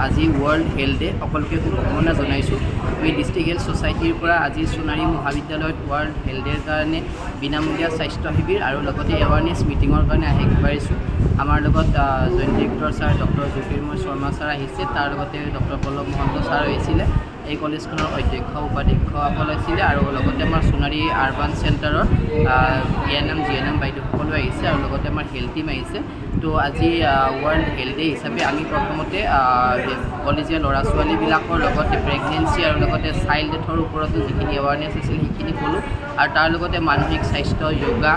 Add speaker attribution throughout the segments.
Speaker 1: আজি world health day সকলোকে শুভকামনা জনাইছোঁ। আমি ডিষ্ট্ৰিক্ট হেল্থ ছ'চাইটিৰ পৰা আজি সোণাৰী মহাবিদ্যালয়ত ৱৰ্ল্ড হেল্থ ডেৰ কাৰণে বিনামূলীয়া স্বাস্থ্য শিবিৰ আৰু লগতে এৱাৰনেছ মিটিঙৰ কাৰণে আগবাঢ়িছোঁ। আমাৰ লগত joint director sir doctor Jyotirmoy Sharma sir আহিছে, তাৰ লগতে ডক্টৰ পল্লৱ মহন্ত ছাৰ আহিছিলে। এই কলেজখনৰ অধ্যক্ষ উপাধ্যক্ষসকল আছিলে আৰু লগতে আমাৰ সোণাৰী আৰ্বান চেণ্টাৰৰ এএনএম জিএনএম বাইদেউসকলো আহিছে আৰু লগতে আমাৰ হেল্থ টিম আহিছে। তো আজি ৱৰ্ল্ড হেল্থ ডে হিচাপে আমি প্ৰথমতে কলেজীয়া ল'ৰা ছোৱালীবিলাকৰ লগতে প্ৰেগনেঞ্চি আৰু লগতে চাইল্ড ডেথৰ ওপৰতো যিখিনি এৱাৰনেছ আছিল সেইখিনি ক'লোঁ আৰু তাৰ লগতে মানসিক স্বাস্থ্য, যোগা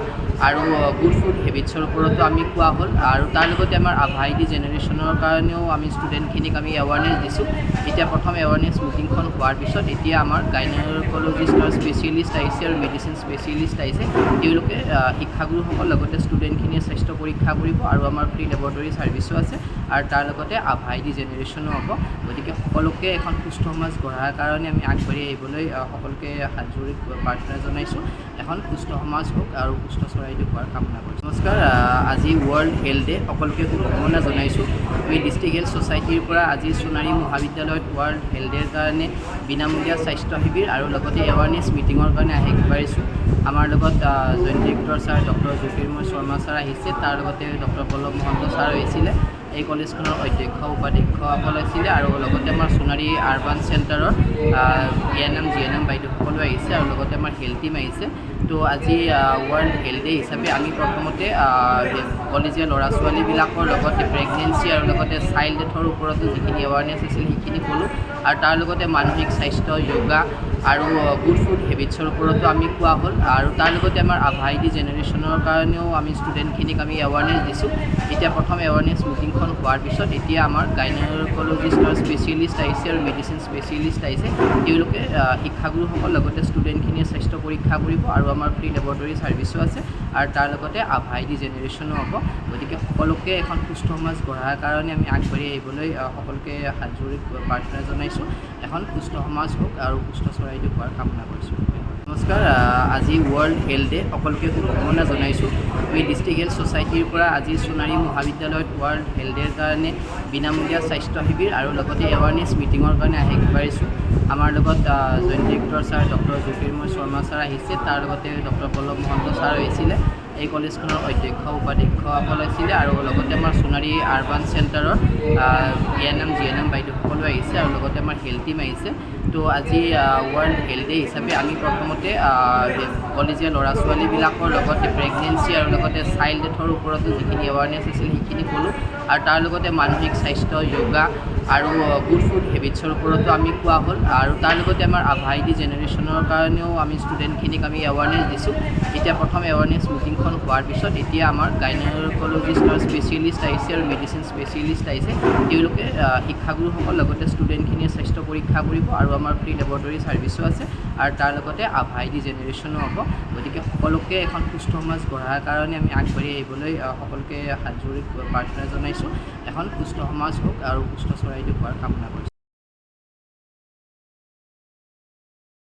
Speaker 1: আৰু গুড ফুড হেবিটছৰ ওপৰতো আমি কোৱা হ'ল আৰু তাৰ লগতে আমাৰ আভাইডি জেনেৰেশ্যনৰ কাৰণেও আমি ষ্টুডেণ্টখিনিক আমি এৱাৰনেছ দিছোঁ। এতিয়া প্ৰথম এৱাৰনেছ মিটিংখন হোৱাৰ পিছত এতিয়া আমাৰ গাইনকলজিষ্ট আৰু স্পেচিয়েলিষ্ট আহিছে আৰু মেডিচিন স্পেচিয়েলিষ্ট আহিছে। তেওঁলোকে শিক্ষাগুৰুসকল লগতে ষ্টুডেণ্টখিনিয়ে স্বাস্থ্য পৰীক্ষা কৰিব আৰু আমাৰ ফ্ৰী লেবৰেটৰী ছাৰ্ভিচো আছে আৰু তাৰ লগতে আভাইডি জেনেৰেশ্যনো হ'ব। গতিকে সকলোকে এখন সুস্থ সমাজ গঢ়াৰ কাৰণে আমি আগবাঢ়ি আহিবলৈ সকলোকে হাত জোৰি প্ৰাৰ্থনা জনাইছোঁ। এখন সুস্থ সমাজ হওক আৰু সুস্থ চৰাইদেউ হোৱাৰ কামনা কৰিছোঁ। নমস্কাৰ, আজি ৱৰ্ল্ড হেল্থ ডে সকলোকে শুভকামনা জনাইছোঁ। আমি ডিষ্ট্ৰিক্ট হেল্থ ছ'চাইটিৰ পৰা আজি সোণাৰী মহাবিদ্যালয়ত ৱৰ্ল্ড হেল্থ ডেৰ কাৰণে বিনামূলীয়া স্বাস্থ্য শিবিৰ আৰু লগতে এৱাৰনেছ মিটিঙৰ কাৰণে আগবাঢ়িছোঁ। আমাৰ লগত joint director sir doctor Jyotirmoy Sharma sir আহিছে, তাৰ লগতে ডক্টৰ পল্লৱ মহন্ত ছাৰ আহিছিলে। এই কলেজখনৰ অধ্যক্ষ উপাধ্যক্ষসকল আছিলে আৰু লগতে আমাৰ সোণাৰী আৰ্বান চেণ্টাৰৰ এএনএম জিএনএম বাইদেউসকলো আহিছে আৰু লগতে আমাৰ হেল্থ টিম আহিছে। তো আজি ৱৰ্ল্ড হেল্থ ডে হিচাপে আমি প্ৰথমতে কলেজীয়া ল'ৰা ছোৱালীবিলাকৰ লগতে প্ৰেগনেঞ্চি আৰু লগতে চাইল্ড ডেথৰ ওপৰতো যিখিনি এৱাৰনেছ আছিল সেইখিনি ক'লোঁ আৰু তাৰ লগতে মানসিক স্বাস্থ্য, যোগা আৰু গুড ফুড হেবিটছৰ ওপৰতো আমি কোৱা হ'ল আৰু তাৰ লগতে আমাৰ আভাইডি জেনেৰেশ্যনৰ কাৰণেও আমি ষ্টুডেণ্টখিনিক আমি এৱাৰনেছ দিছোঁ। এতিয়া প্ৰথম এৱাৰনেছ মিটিংখন হোৱাৰ পিছত এতিয়া আমাৰ গাইনকলজিষ্ট আৰু স্পেচিয়েলিষ্ট আহিছে আৰু মেডিচিন স্পেচিয়েলিষ্ট আহিছে। তেওঁলোকে শিক্ষাগুৰুসকল লগতে ষ্টুডেণ্টখিনিয়ে স্বাস্থ্য পৰীক্ষা কৰিব আৰু আমাৰ ফ্ৰী লেবৰেটৰী ছাৰ্ভিচো আছে আৰু তাৰ লগতে আভাইডি জেনেৰেশ্যনো হ'ব। গতিকে সকলোকে এখন সুস্থ সমাজ গঢ়াৰ কাৰণে আমি আগবাঢ়ি আহিবলৈ সকলোকে হাত জোৰি প্ৰাৰ্থনা জনাইছোঁ। এখন সুস্থ সমাজ হওক আৰু সুস্থ চৰাইদেউ হোৱাৰ কামনা কৰিছোঁ। নমস্কাৰ, আজি ৱৰ্ল্ড হেল্থ ডে সকলোকে শুভকামনা জনাইছোঁ। আমি ডিষ্ট্ৰিক্ট হেল্থ ছ'চাইটিৰ পৰা আজি সোণাৰী মহাবিদ্যালয়ত ৱৰ্ল্ড হেল্থ ডেৰ কাৰণে বিনামূলীয়া স্বাস্থ্য শিবিৰ আৰু লগতে এৱাৰনেছ মিটিঙৰ কাৰণে আগবাঢ়িছোঁ। আমাৰ লগত joint director sir doctor Jyotirmoy Sharma sir আহিছে, তাৰ লগতে ডক্টৰ পল্লৱ মহন্ত ছাৰ আহিছিলে। এই কলেজখনৰ অধ্যক্ষ উপাধ্যক্ষসকল আছিলে আৰু লগতে আমাৰ সোণাৰী আৰ্বান চেণ্টাৰৰ এএনএম জিএনএম বাইদেউসকলো আহিছে আৰু লগতে আমাৰ হেল্থ টিম আহিছে। তো আজি ৱৰ্ল্ড হেল্থ ডে হিচাপে আমি প্ৰথমতে কলেজীয়া ল'ৰা ছোৱালীবিলাকৰ লগতে প্ৰেগনেঞ্চি আৰু লগতে চাইল্ড ডেথৰ ওপৰতো যিখিনি এৱাৰনেছ আছিল সেইখিনি ক'লোঁ আৰু তাৰ লগতে মানসিক স্বাস্থ্য, যোগা আৰু গুড ফুড হেবিটছৰ ওপৰতো আমি কোৱা হ'ল আৰু তাৰ লগতে আমাৰ আভাইডি জেনেৰেশ্যনৰ কাৰণেও আমি ষ্টুডেণ্টখিনিক আমি এৱাৰনেছ দিছোঁ। এতিয়া প্ৰথম এৱাৰনেছ মিটিংখন হোৱাৰ পিছত এতিয়া আমাৰ গাইনকলজিষ্ট আৰু স্পেচিয়েলিষ্ট আহিছে আৰু মেডিচিন স্পেচিয়েলিষ্ট আহিছে। তেওঁলোকে শিক্ষাগুৰুসকল লগতে ষ্টুডেণ্টখিনিয়ে স্বাস্থ্য পৰীক্ষা কৰিব আৰু আমাৰ ফ্ৰী লেবৰেটৰী ছাৰ্ভিচো আছে আৰু তাৰ লগতে আভাইডি জেনেৰেশ্যনো হ'ব। গতিকে সকলোকে এখন সুস্থ সমাজ গঢ়াৰ কাৰণে আমি আগবাঢ়ি আহিবলৈ সকলোকে হাত জোৰি প্ৰাৰ্থনা জনাইছোঁ। এখন সুস্থ সমাজ হওক আৰু সুস্থ চৰাইদেউ হোৱাৰ কামনা কৰিছোঁ।